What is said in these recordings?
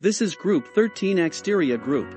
This is Group 13 Axteria Group.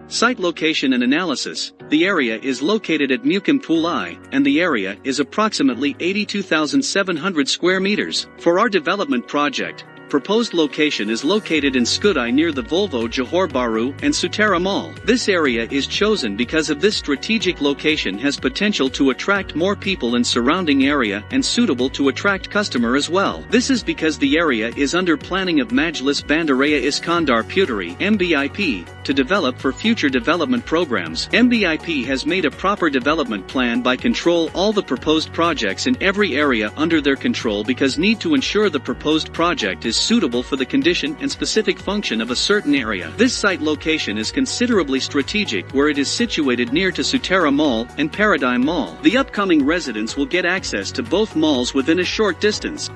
Site location and analysis. The area is located at Mukim Pulai, and the area is approximately 82,700 square meters. For our development project, proposed location is located in Skudai near the Volvo Johor Bahru and Sutera Mall. This area is chosen because of this strategic location has potential to attract more people in surrounding area and suitable to attract customer as well. This is because the area is under planning of Majlis Bandaraya Iskandar Puteri (MBIP) to develop for future development programs. MBIP has made a proper development plan by control all the proposed projects in every area under their control because need to ensure the proposed project is suitable for the condition and specific function of a certain area. This site location is considerably strategic where it is situated near to Sutera Mall and Paradigm Mall. The upcoming residents will get access to both malls within a short distance.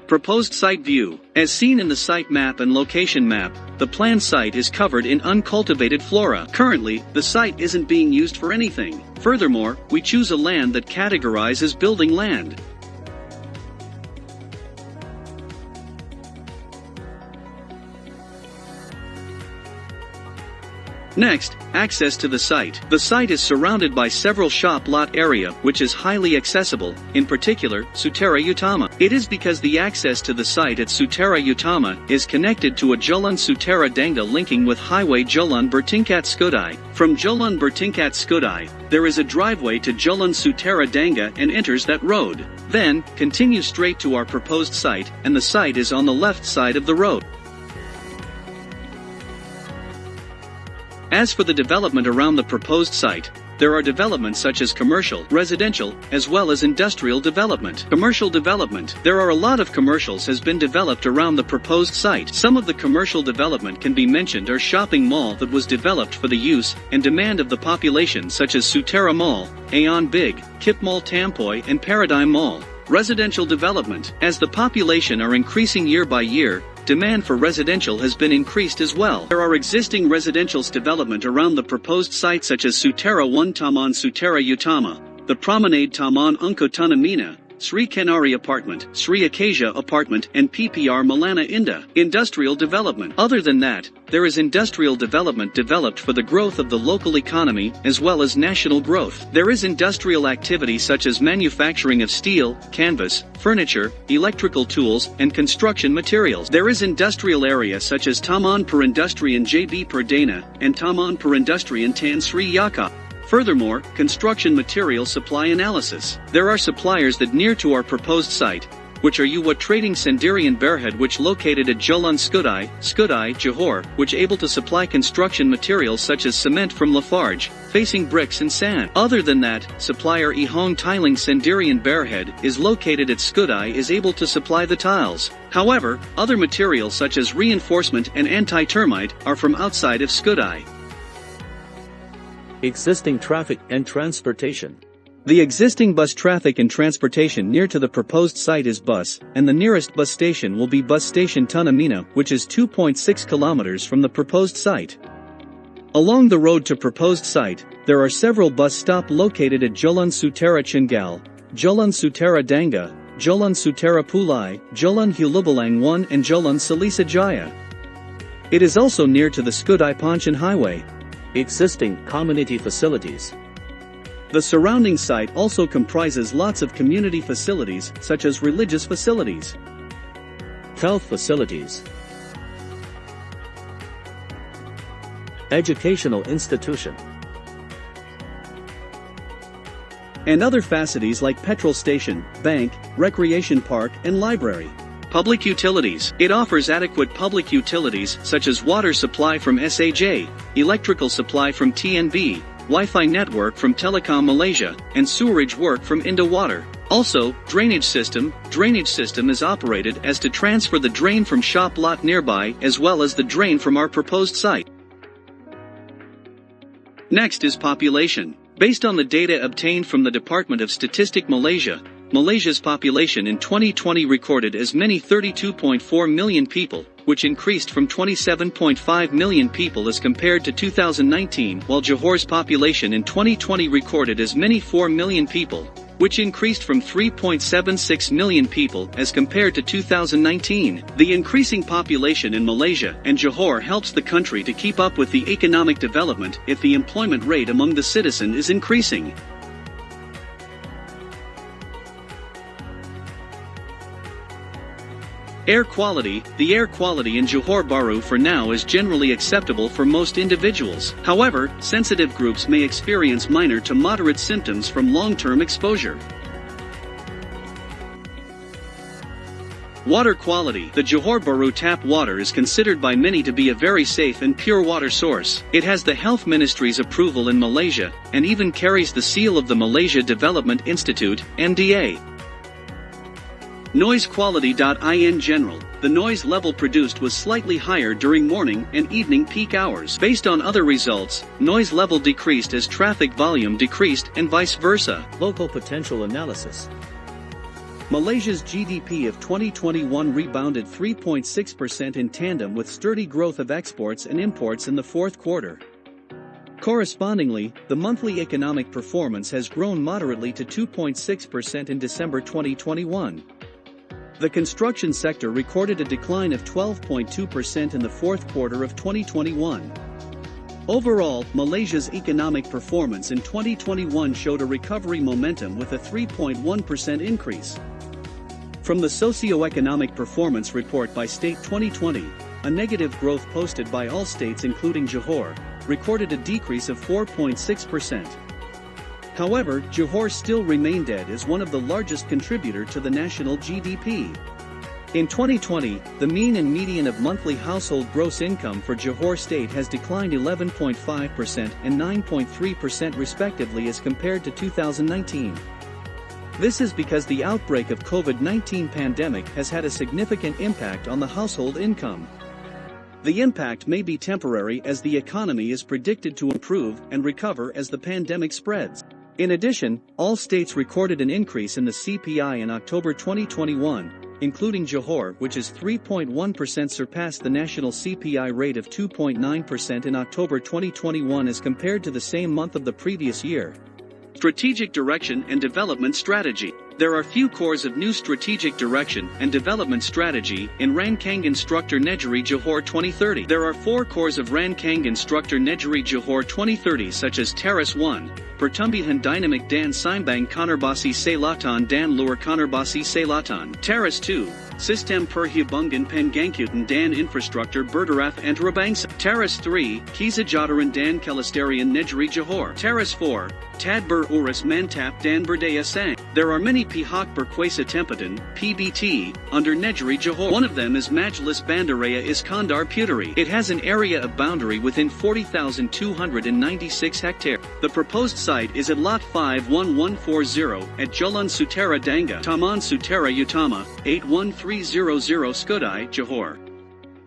Proposed site view. As seen in the site map and location map, the planned site is covered in uncultivated flora. Currently, the site isn't being used for anything. Furthermore, we choose a land that categorizes as building land. Next, access to the site. The site is surrounded by several shop lot area which is highly accessible, in particular, Sutera Utama. It is because the access to the site at Sutera Utama is connected to a Jalan Sutera Dangda linking with highway Jalan Bertingkat Skudai. From Jalan Bertingkat Skudai, there is a driveway to Jalan Sutera Dangda and enters that road. Then, continue straight to our proposed site, and the site is on the left side of the road. As for the development around the proposed site, there are developments such as commercial, residential, as well as industrial development. Commercial development. There are a lot of commercials has been developed around the proposed site. Some of the commercial development can be mentioned are shopping mall that was developed for the use and demand of the population such as Sutera Mall, Aeon Big, Kip Mall Tampoy and Paradigm Mall. Residential development. As the population are increasing year by year, demand for residential has been increased as well. There are existing residential's development around the proposed site such as Sutera 1 Taman Sutera Utama, the Promenade Taman Unko Tanamina, Sri Kenari Apartment, Sri Acacia Apartment and PPR Malana Indah. Industrial development. Other than that, there is industrial development developed for the growth of the local economy as well as national growth. There is industrial activity such as manufacturing of steel, canvas, furniture, electrical tools, and construction materials. There is industrial area such as Taman Perindustrian JB Perdana and Taman Perindustrian Tan Sri Yaka. Furthermore, construction material supply analysis. There are suppliers that near to our proposed site, which are Uwa Trading Sendirian Berhad which located at Jalan Skudai, Johor, which able to supply construction materials such as cement from Lafarge, facing bricks and sand. Other than that, supplier Ihong Tiling Sendirian Berhad is located at Skudai is able to supply the tiles. However, other materials such as reinforcement and anti-termite are from outside of Skudai. Existing traffic and transportation. The existing bus traffic and transportation near to the proposed site is bus, and the nearest bus station will be bus station Tanamina, which is 2.6 kilometers from the proposed site. Along the road to proposed site, there are several bus stops located at Jalan Sutera Chingal, Jalan Sutera Dangda, Jalan Sutera Pulai, Jalan Hulubalang 1 and Jalan Salisa Jaya. It is also near to the Skudai Panchan Highway. Existing community facilities. The surrounding site also comprises lots of community facilities such as religious facilities, health facilities, educational institution, and other facilities like petrol station, bank, recreation park and library. Public utilities. It offers adequate public utilities such as water supply from SAJ, electrical supply from TNB, Wi-Fi network from Telecom Malaysia, and sewerage work from Indo Water. Also, drainage system. Drainage system is operated as to transfer the drain from shop lot nearby as well as the drain from our proposed site. Next is population. Based on the data obtained from the Department of Statistics Malaysia, Malaysia's population in 2020 recorded as many 32.4 million people, which increased from 27.5 million people as compared to 2019, while Johor's population in 2020 recorded as many 4 million people, which increased from 3.76 million people as compared to 2019. The increasing population in Malaysia and Johor helps the country to keep up with the economic development if the employment rate among the citizen is increasing. Air quality. The air quality in Johor Bahru for now is generally acceptable for most individuals. However, sensitive groups may experience minor to moderate symptoms from long-term exposure. Water quality. The Johor Bahru tap water is considered by many to be a very safe and pure water source. It has the Health Ministry's approval in Malaysia, and even carries the seal of the Malaysia Development Institute, MDA. Noise quality.in general, the noise level produced was slightly higher during morning and evening peak hours. Based on other results, noise level decreased as traffic volume decreased and vice versa. Local potential analysis. Malaysia's GDP of 2021 rebounded 3.6% in tandem with sturdy growth of exports and imports in the fourth quarter. Correspondingly, the monthly economic performance has grown moderately to 2.6% in December 2021. The construction sector recorded a decline of 12.2% in the fourth quarter of 2021. Overall, Malaysia's economic performance in 2021 showed a recovery momentum with a 3.1% increase. From the Socio-Economic Performance Report by State 2020, a negative growth posted by all states including Johor, recorded a decrease of 4.6%. However, Johor still remained dead as one of the largest contributor to the national GDP. In 2020, the mean and median of monthly household gross income for Johor State has declined 11.5% and 9.3% respectively as compared to 2019. This is because the outbreak of COVID-19 pandemic has had a significant impact on the household income. The impact may be temporary as the economy is predicted to improve and recover as the pandemic spreads. In addition, all states recorded an increase in the CPI in October 2021, including Johor, which is 3.1% surpassed the national CPI rate of 2.9% in October 2021 as compared to the same month of the previous year. Strategic direction and development strategy. There are few cores of new strategic direction and development strategy in Rancangan Struktur Negeri Johor 2030. There are 4 cores of Rancangan Struktur Negeri Johor 2030 such as Teras 1, Pertumbuhan Dynamic dan Seimbang Konservasi Selatan dan Luar Konservasi Selatan. Teras 2, Sistem Perhubungan Penggangkutan dan Infrastruktur Bertaraf Antarabangsa. Teras 3, Kesejahteraan dan Kelestarian Negeri Johor. Teras 4, Tadbir Urus Mantap dan Berdaya Sang. There are many pihak berkuasa tempatan, PBT, under Negeri Johor. One of them is Majlis Bandaraya Iskandar Puteri. It has an area of boundary within 40,296 hectares. The proposed site is at Lot 51140 at Jalan Sutera Danga, Taman Sutera Utama, 81300 Skudai, Johor.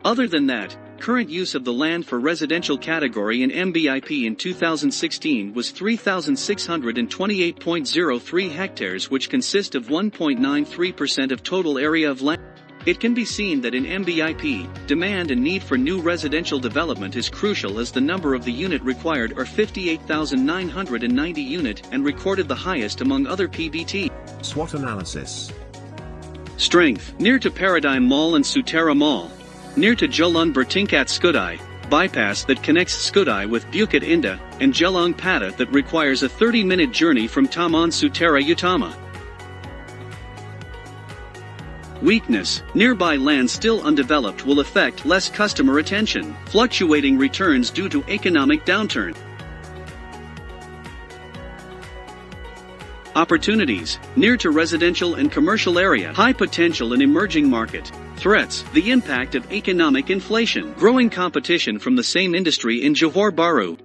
Other than that, current use of the land for residential category in MBIP in 2016 was 3,628.03 hectares, which consist of 1.93% of total area of land. It can be seen that in MBIP, demand and need for new residential development is crucial as the number of the unit required are 58,990 unit and recorded the highest among other PBT. SWOT analysis. Strength. Near to Paradigm Mall and Sutera Mall. Near to Jalan Bertingkat Skudai, bypass that connects Skudai with Bukit Indah, and Jalan Pada that requires a 30-minute journey from Taman Sutera Utama. Weakness. Nearby land still undeveloped will affect less customer attention. Fluctuating returns due to economic downturn. Opportunities. Near to residential and commercial area. High potential in emerging market. Threats. The impact of economic inflation. Growing competition from the same industry in Johor Bahru.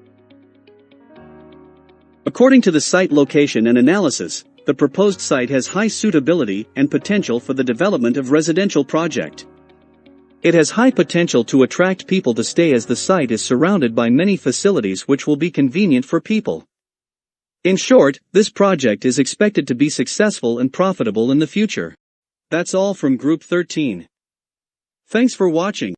According to the site location and analysis, the proposed site has high suitability and potential for the development of residential project. It has high potential to attract people to stay as the site is surrounded by many facilities which will be convenient for people. In short, this project is expected to be successful and profitable in the future. That's all from Group 13. Thanks for watching.